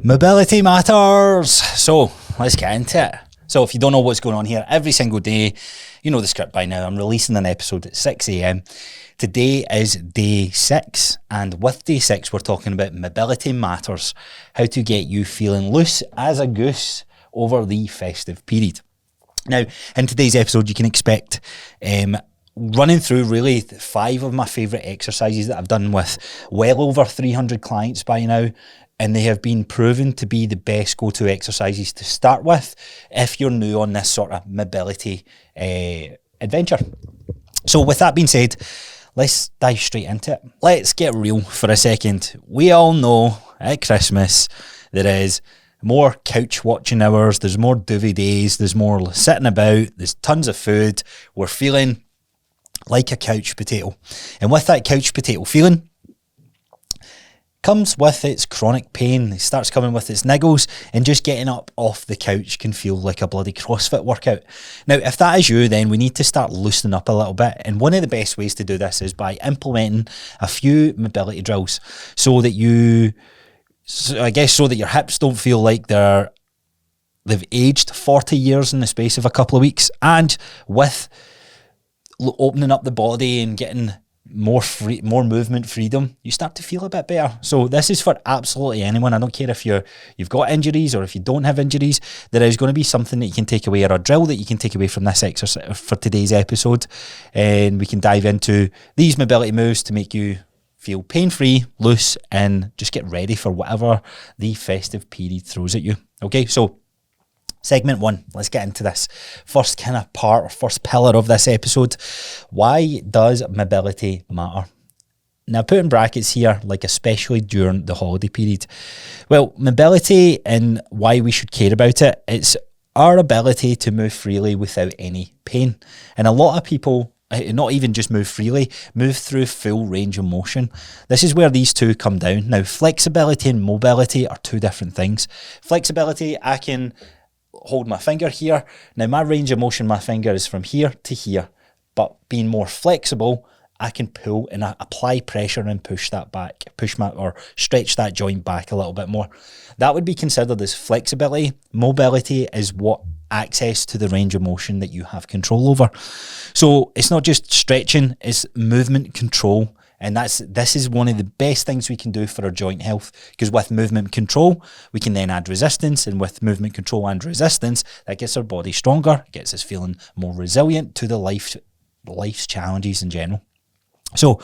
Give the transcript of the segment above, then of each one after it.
Mobility matters. So let's get into it. So if you don't know what's going on here, every single day, you know the script by now, I'm releasing an episode at 6 a.m. Today is day 6, and with day 6 we're talking about mobility matters, how to get you feeling loose as a goose over the festive period. Now, in today's episode, you can expect running through really 5 of my favourite exercises that I've done with well over 300 clients by now, and they have been proven to be the best go-to exercises to start with if you're new on this sort of mobility adventure. So with that being said, let's dive straight into it. Let's get real for a second. We all know at Christmas there is more couch watching hours, there's more duvet days, there's more sitting about, there's tons of food. We're feeling like a couch potato. And with that couch potato feeling comes with its chronic pain. It starts coming with its niggles, and just getting up off the couch can feel like a bloody CrossFit workout. Now, if that is you, then we need to start loosening up a little bit. And one of the best ways to do this is by implementing a few mobility drills so that your hips don't feel like they've aged 40 years in the space of a couple of weeks. And with opening up the body and getting more movement freedom, you start to feel a bit better. So this is for absolutely anyone. I don't care if you've got injuries or if you don't have injuries. There is going to be something that you can take away, or a drill that you can take away from this exercise for today's episode, and we can dive into these mobility moves to make you feel pain-free, loose, and just get ready for whatever the festive period throws at you. Okay, so segment 1, let's get into this. First kind of part, or first pillar of this episode. Why does mobility matter? Now, put in brackets here, like especially during the holiday period. Well, mobility and why we should care about it, it's our ability to move freely without any pain. And a lot of people, not even just move freely, move through full range of motion. This is where these two come down. Now, flexibility and mobility are two different things. Flexibility, I can hold my finger here. Now, my range of motion, my finger is from here to here, but being more flexible, I can pull and apply pressure and push that back, or stretch that joint back a little bit more. That would be considered as flexibility. Mobility is what access to the range of motion that you have control over. So it's not just stretching, it's movement control. And this is one of the best things we can do for our joint health, because with movement control, we can then add resistance, and with movement control and resistance, that gets our body stronger, gets us feeling more resilient to the life's challenges in general. So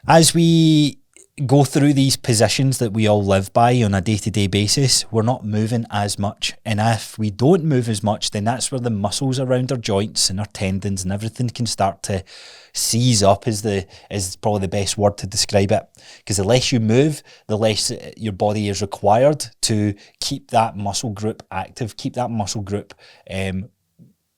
as we go through these positions that we all live by on a day-to-day basis, we're not moving as much. And if we don't move as much, then that's where the muscles around our joints and our tendons and everything can start to seize up, is probably the best word to describe it. Because the less you move, the less your body is required to keep that muscle group active, keep that muscle group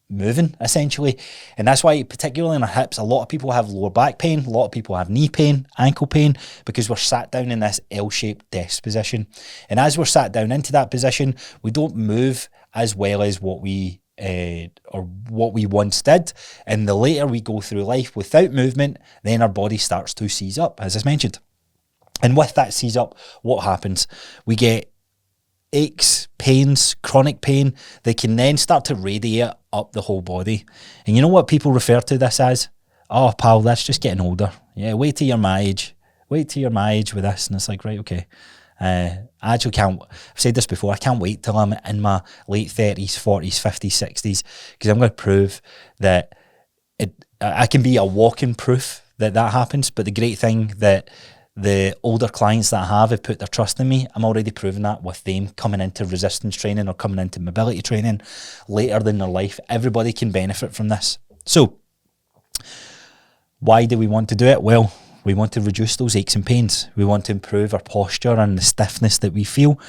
moving, essentially. And that's why, particularly in our hips, a lot of people have lower back pain, a lot of people have knee pain, ankle pain, because we're sat down in this L-shaped desk position. And as we're sat down into that position, we don't move as well as what we once did. And the later we go through life without movement, then our body starts to seize up, as I mentioned. And with that seize up, what happens? We get aches, pains, chronic pain. They can then start to radiate up the whole body. And you know what people refer to this as? Oh, pal, that's just getting older. Yeah, wait till you're my age. Wait till you're my age with this. And it's like, right, okay. I actually can't, I've said this before, I can't wait till I'm in my late 30s, 40s, 50s, 60s, because I'm going to prove that I can be a walking proof that happens. But the great thing that the older clients that I have put their trust in me, I'm already proving that with them coming into resistance training or coming into mobility training later in their life. Everybody can benefit from this. So why do we want to do it? Well, we want to reduce those aches and pains. We want to improve our posture and the stiffness that we feel.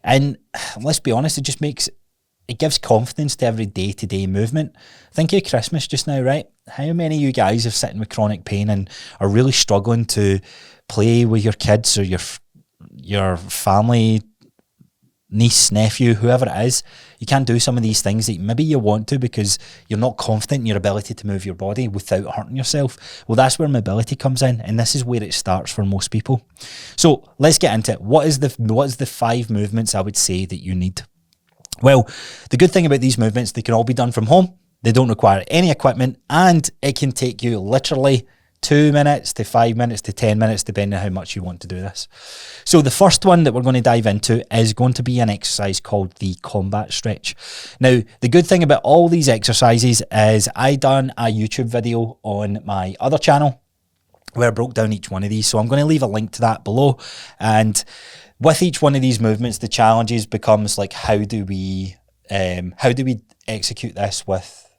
And let's be honest, it gives confidence to every day-to-day movement. Think of Christmas just now, right? How many of you guys are sitting with chronic pain and are really struggling to play with your kids or your family niece, nephew, whoever it is, you can't do some of these things that maybe you want to because you're not confident in your ability to move your body without hurting yourself. Well, that's where mobility comes in, and this is where it starts for most people. So let's get into it. What is the 5 movements I would say that you need? Well, the good thing about these movements, they can all be done from home. They don't require any equipment, and it can take you literally 2 minutes to 5 minutes to 10 minutes, depending on how much you want to do this. So the first one that we're going to dive into is going to be an exercise called the combat stretch. Now, the good thing about all these exercises is I done a YouTube video on my other channel where I broke down each one of these. So I'm going to leave a link to that below. And with each one of these movements, the challenges becomes like, how do we execute this with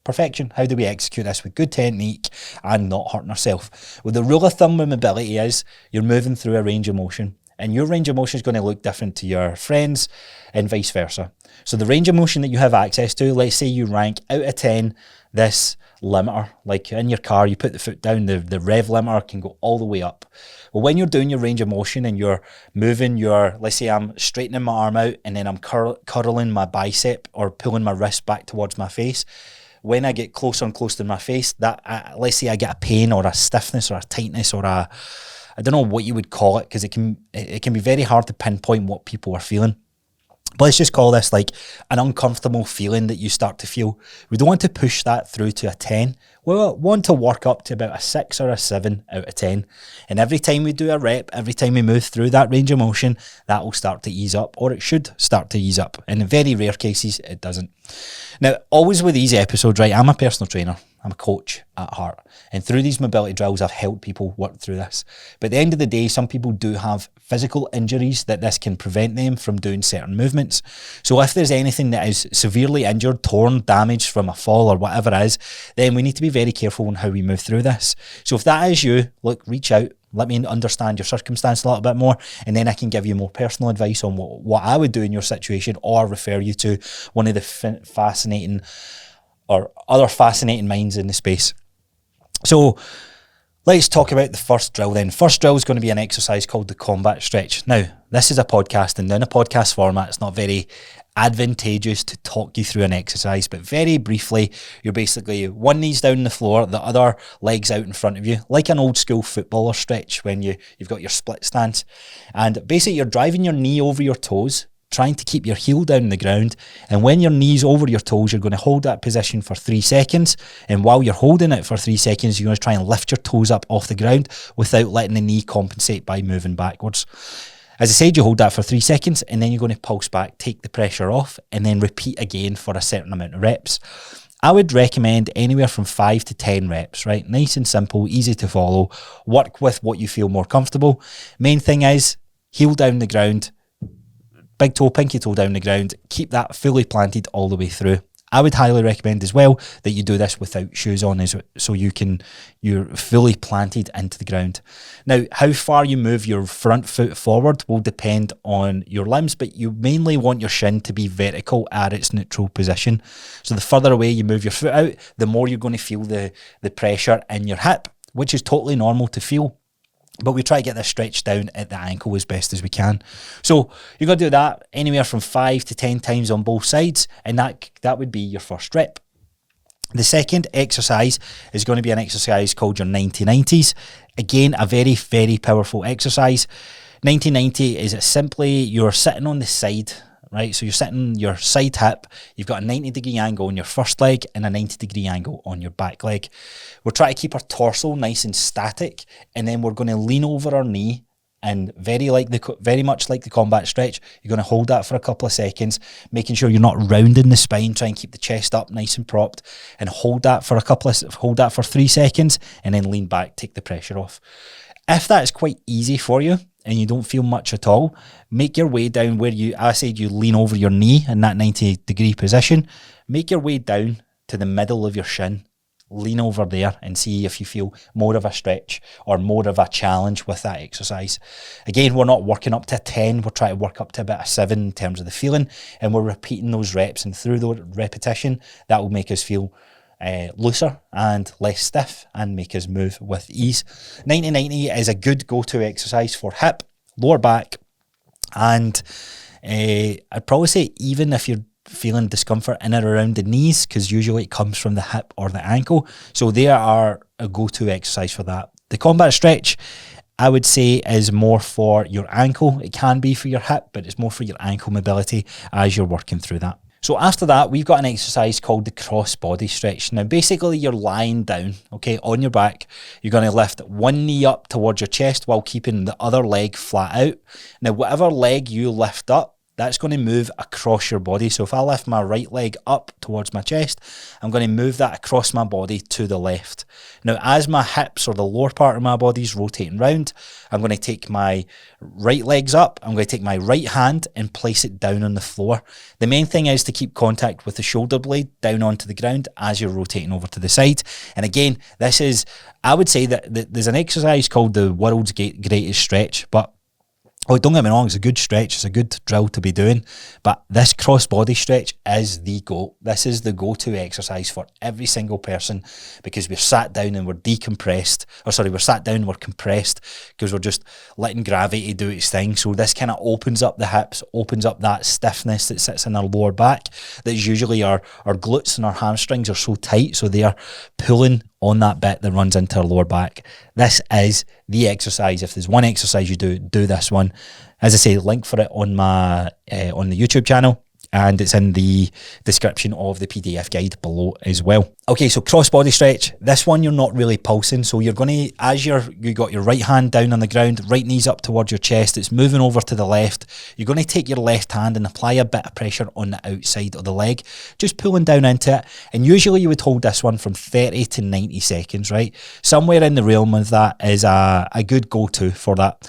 perfection? How do we execute this with good technique and not hurting ourselves? Well, the rule of thumb with mobility is you're moving through a range of motion, and your range of motion is going to look different to your friends and vice versa. So the range of motion that you have access to, let's say you rank out of 10 this limiter, like in your car, you put the foot down, the rev limiter can go all the way up. Well, when you're doing your range of motion and you're moving let's say I'm straightening my arm out and then I'm curling my bicep or pulling my wrist back towards my face, when I get closer and closer to my face, let's say I get a pain or a stiffness or a tightness or I don't know what you would call it, because it can be very hard to pinpoint what people are feeling. But let's just call this like an uncomfortable feeling that you start to feel. We don't want to push that through to a 10. We want to work up to about a 6 or a 7 out of 10. And every time we do a rep, every time we move through that range of motion, that will start to ease up, or it should start to ease up. In very rare cases, it doesn't. Now, always with these episodes, right, I'm a personal trainer. I'm a coach at heart. And through these mobility drills, I've helped people work through this. But at the end of the day, some people do have physical injuries that this can prevent them from doing certain movements. So if there's anything that is severely injured, torn, damaged from a fall or whatever it is, then we need to be very careful on how we move through this. So if that is you, look, reach out. Let me understand your circumstance a little bit more, and then I can give you more personal advice on what I would do in your situation, or refer you to one of the fascinating or other fascinating minds in the space. So let's talk about the first drill then. First drill is going to be an exercise called the combat stretch. Now, this is a podcast, and in a podcast format, it's not very advantageous to talk you through an exercise, but very briefly, you're basically one knee's down on the floor, the other leg's out in front of you, like an old school footballer stretch when you've got your split stance. And basically, you're driving your knee over your toes, trying to keep your heel down on the ground, and when your knee's over your toes, you're going to hold that position for 3 seconds, and while you're holding it for 3 seconds, you're going to try and lift your toes up off the ground without letting the knee compensate by moving backwards. As I said, you hold that for 3 seconds, and then you're going to pulse back, take the pressure off, and then repeat again for a certain amount of reps. I would recommend anywhere from 5 to 10 reps, right? Nice and simple, easy to follow. Work with what you feel more comfortable. Main thing is, heel down the ground, big toe, pinky toe down the ground, keep that fully planted all the way through. I would highly recommend as well that you do this without shoes on, so you're fully planted into the ground. Now, how far you move your front foot forward will depend on your limbs, but you mainly want your shin to be vertical at its neutral position. So the further away you move your foot out, the more you're going to feel the pressure in your hip, which is totally normal to feel. But we try to get this stretched down at the ankle as best as we can. So you're going to do that anywhere from 5 to 10 times on both sides, and that would be your first rep. The second exercise is going to be an exercise called your 90-90s. Again, a very, very powerful exercise. 90-90 is simply you're sitting on the side, right? So you're sitting your side hip, you've got a 90-degree angle on your first leg and a 90-degree angle on your back leg. We're trying to keep our torso nice and static, and then we're going to lean over our knee, and very much like the combat stretch, you're going to hold that for a couple of seconds, making sure you're not rounding the spine, try and keep the chest up nice and propped, and hold that for 3 seconds, and then lean back, take the pressure off. If that is quite easy for you, and you don't feel much at all, make your way down where I said you lean over your knee in that 90-degree position. Make your way down to the middle of your shin. Lean over there and see if you feel more of a stretch or more of a challenge with that exercise. Again, we're not working up to a 10. We're trying to work up to about a 7 in terms of the feeling, and we're repeating those reps. And through the repetition, that will make us feel looser and less stiff and make us move with ease. 90-90 is a good go-to exercise for hip, lower back, and I'd probably say even if you're feeling discomfort in and around the knees, because usually it comes from the hip or the ankle. So they are a go-to exercise for that. The combat stretch, I would say, is more for your ankle. It can be for your hip, but it's more for your ankle mobility as you're working through that. So after that, we've got an exercise called the cross body stretch. Now, basically, you're lying down, okay, on your back. You're going to lift one knee up towards your chest while keeping the other leg flat out. Now, whatever leg you lift up, that's going to move across your body. So if I lift my right leg up towards my chest, I'm going to move that across my body to the left. Now, as my hips or the lower part of my body is rotating round, I'm going to take my right legs up. I'm going to take my right hand and place it down on the floor. The main thing is to keep contact with the shoulder blade down onto the ground as you're rotating over to the side. And again, this is, I would say that there's an exercise called the world's greatest stretch, but don't get me wrong, it's a good stretch, it's a good drill to be doing, but this cross body stretch is the GOAT. This is the go-to exercise for every single person, because we're sat down and we're decompressed, we're sat down and we're compressed because we're just letting gravity do its thing. So this kind of opens up the hips, opens up that stiffness that sits in our lower back. That's usually our glutes and our hamstrings are so tight, so they are pulling on that bit that runs into our lower back. This is the exercise. If there's one exercise you do this one. As I say, link for it on my on the YouTube channel, and it's in the description of the PDF guide below as well. Okay, so cross body stretch. This one you're not really pulsing, so you're going to, as you got your right hand down on the ground, right knee's up towards your chest, it's moving over to the left. You're going to take your left hand and apply a bit of pressure on the outside of the leg, just pulling down into it. And usually you would hold this one from 30 to 90 seconds, right? Somewhere in the realm of that is a good go-to for that.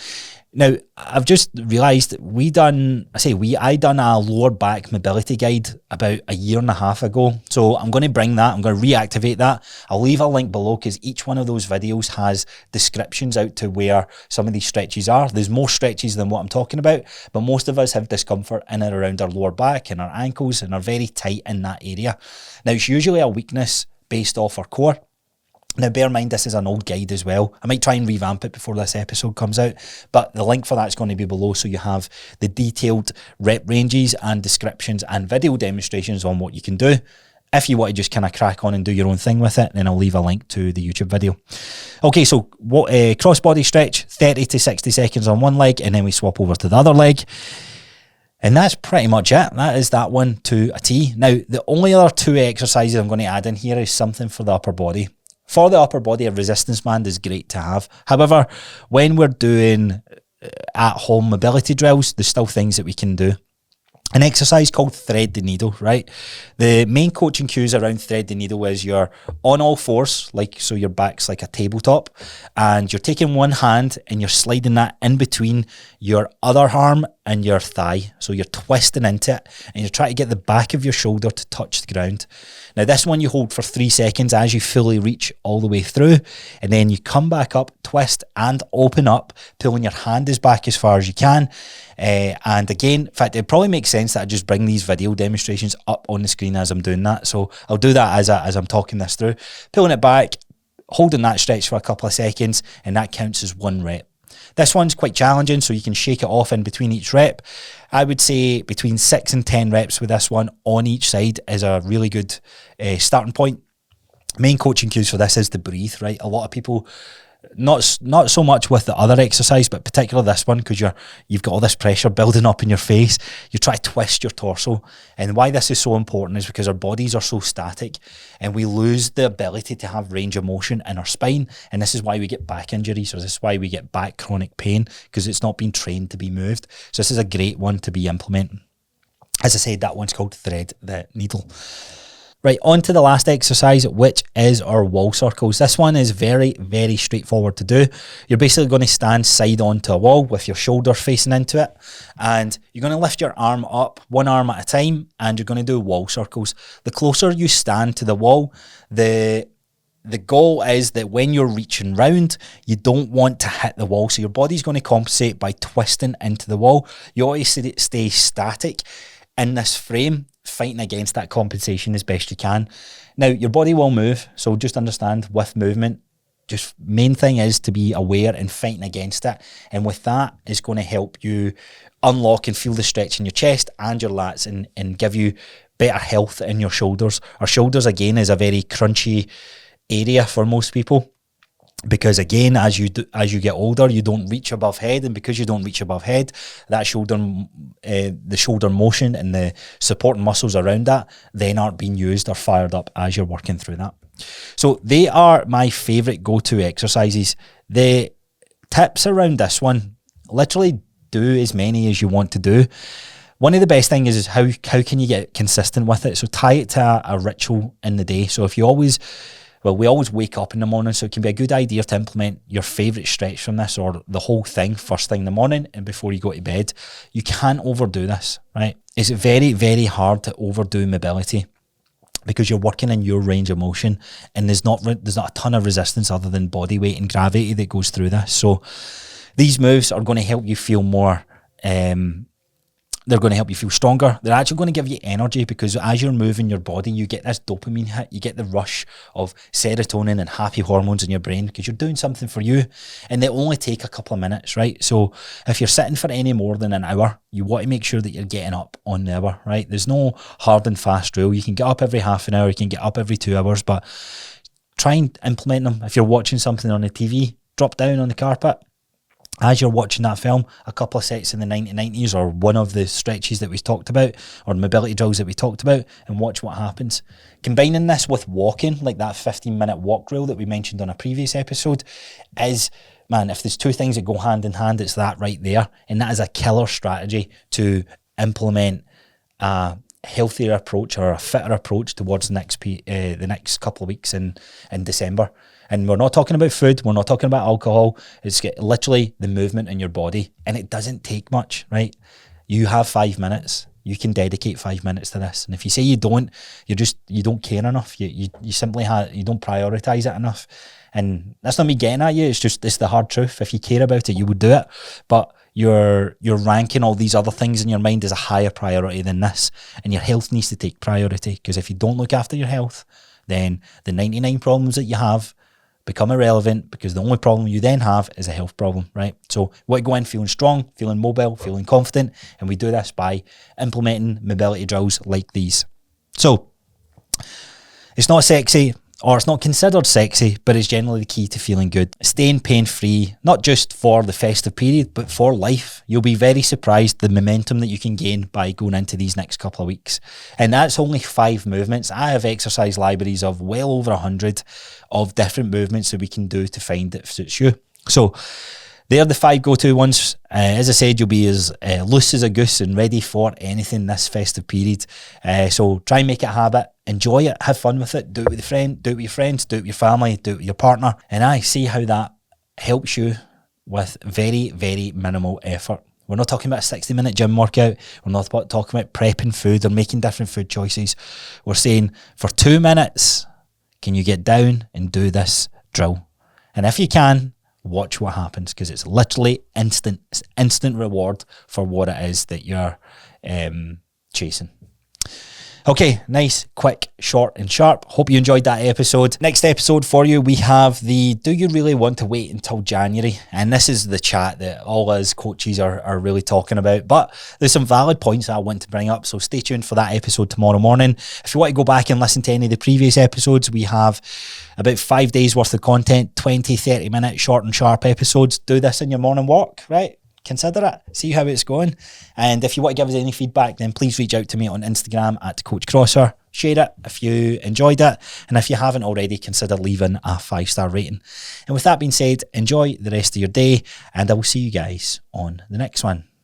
Now, I've just realised I done a lower back mobility guide about a year and a half ago. So I'm going to bring that, I'm going to reactivate that. I'll leave a link below, because each one of those videos has descriptions out to where some of these stretches are. There's more stretches than what I'm talking about, but most of us have discomfort in and around our lower back and our ankles and are very tight in that area. Now, it's usually a weakness based off our core. Now, bear in mind, this is an old guide as well. I might try and revamp it before this episode comes out, but the link for that is going to be below, so you have the detailed rep ranges and descriptions and video demonstrations on what you can do. If you want to just kind of crack on and do your own thing with it, then I'll leave a link to the YouTube video. Okay, so what cross body stretch, 30 to 60 seconds on one leg, and then we swap over to the other leg. And that's pretty much it. That is that one to a T. Now, the only other two exercises I'm going to add in here is something for the upper body. For the upper body, a resistance band is great to have. However, when we're doing at-home mobility drills, there's still things that we can do. An exercise called thread the needle, right? The main coaching cues around thread the needle is you're on all fours, so your back's like a tabletop, and you're taking one hand and you're sliding that in between your other arm and your thigh. So you're twisting into it and you're trying to get the back of your shoulder to touch the ground. Now, this one you hold for 3 seconds as you fully reach all the way through, and then you come back up, twist and open up, pulling your hand back as far as you can. And again, in fact, it probably makes sense that I just bring these video demonstrations up on the screen as I'm doing that. So I'll do that as I'm talking this through. Pulling it back, holding that stretch for a couple of seconds, and that counts as 1 rep. This one's quite challenging, so you can shake it off in between each rep. I would say between 6 and 10 reps with this one on each side is a really good starting point. Main coaching cues for this is to breathe, right? A lot of people, not so much with the other exercise, but particularly this one, because you've got all this pressure building up in your face. You try to twist your torso, and why this is so important is because our bodies are so static, and we lose the ability to have range of motion in our spine, and this is why we get back injuries, or this is why we get back chronic pain, because it's not been trained to be moved. So this is a great one to be implementing. As I said, that one's called thread the needle. Right, on to the last exercise, which is our wall circles. This one is very, very straightforward to do. You're basically going to stand side onto a wall with your shoulder facing into it, and you're going to lift your arm up, one arm at a time, and you're going to do wall circles. The closer you stand to the wall, the goal is that when you're reaching round, you don't want to hit the wall. So your body's going to compensate by twisting into the wall. You always stay static in this frame, fighting against that compensation as best you can. Now, your body will move, so just understand with movement, Just main thing is to be aware and fighting against it. And with that, it's going to help you unlock and feel the stretch in your chest and your lats, and give you better health in your shoulders. Our shoulders, again, is a very crunchy area for most people, because again, as you get older, you don't reach above head, and because you don't reach above head, that the shoulder motion and the supporting muscles around that then aren't being used or fired up as you're working through that. So they are my favourite go-to exercises. The tips around this one, literally do as many as you want to do. One of the best things is how can you get consistent with it? So tie it to a ritual in the day. So if you we always wake up in the morning, so it can be a good idea to implement your favourite stretch from this, or the whole thing first thing in the morning and before you go to bed. You can't overdo this, right? It's very, very hard to overdo mobility, because you're working in your range of motion, and there's not a ton of resistance other than body weight and gravity that goes through this. So these moves are going to help you feel more, they're going to help you feel stronger. They're actually going to give you energy, because as you're moving your body, you get this dopamine hit, you get the rush of serotonin and happy hormones in your brain, because you're doing something for you, and they only take a couple of minutes, right? So if you're sitting for any more than an hour, you want to make sure that you're getting up on the hour, right? There's no hard and fast rule. You can get up every half an hour, you can get up every 2 hours, but try and implement them. If you're watching something on the TV, drop down on the carpet. As you're watching that film, a couple of sets in the 1990s, or one of the stretches that we talked about, or mobility drills that we talked about, and watch what happens. Combining this with walking, like that 15-minute walk drill that we mentioned on a previous episode, is, man, if there's two things that go hand in hand, it's that right there. And that is a killer strategy to implement a healthier approach, or a fitter approach, towards the next couple of weeks in December. And we're not talking about food, we're not talking about alcohol, it's literally the movement in your body. And it doesn't take much, right? You have 5 minutes, you can dedicate 5 minutes to this. And if you say you don't, you don't care enough, you simply you don't prioritise it enough. And that's not me getting at you, it's the hard truth. If you care about it, you would do it. But you're ranking all these other things in your mind as a higher priority than this. And your health needs to take priority, because if you don't look after your health, then the 99 problems that you have become irrelevant, because the only problem you then have is a health problem, right? So we go in feeling strong, feeling mobile, feeling confident, and we do this by implementing mobility drills like these. So it's not sexy, or it's not considered sexy, but it's generally the key to feeling good. Staying pain-free, not just for the festive period, but for life. You'll be very surprised the momentum that you can gain by going into these next couple of weeks. And that's only 5 movements. I have exercise libraries of well over 100 of different movements that we can do to find that suits you. So they're the 5 go-to ones. As I said, you'll be as loose as a goose and ready for anything this festive period. So try and make it a habit. Enjoy it. Have fun with it. Do it with do it with your friends. Do it with your family. Do it with your partner. And I see how that helps you with very, very minimal effort. We're not talking about a 60-minute gym workout. We're not talking about prepping food or making different food choices. We're saying for 2 minutes, can you get down and do this drill? And if you can, watch what happens, because it's literally instant reward for what it is that you're chasing. Okay, nice, quick, short and sharp. Hope you enjoyed that episode. Next episode for you, we have the do you really want to wait until January? And this is the chat that all us coaches are really talking about. But there's some valid points that I want to bring up, so stay tuned for that episode tomorrow morning. If you want to go back and listen to any of the previous episodes, we have about 5 days worth of content, 20, 30 minute short and sharp episodes. Do this in your morning walk, right? Consider it, see how it's going. And if you want to give us any feedback, then please reach out to me on Instagram at Coach Crossar. Share it if you enjoyed it, and if you haven't already, consider leaving a 5-star rating. And with that being said, enjoy the rest of your day, and I will see you guys on the next one.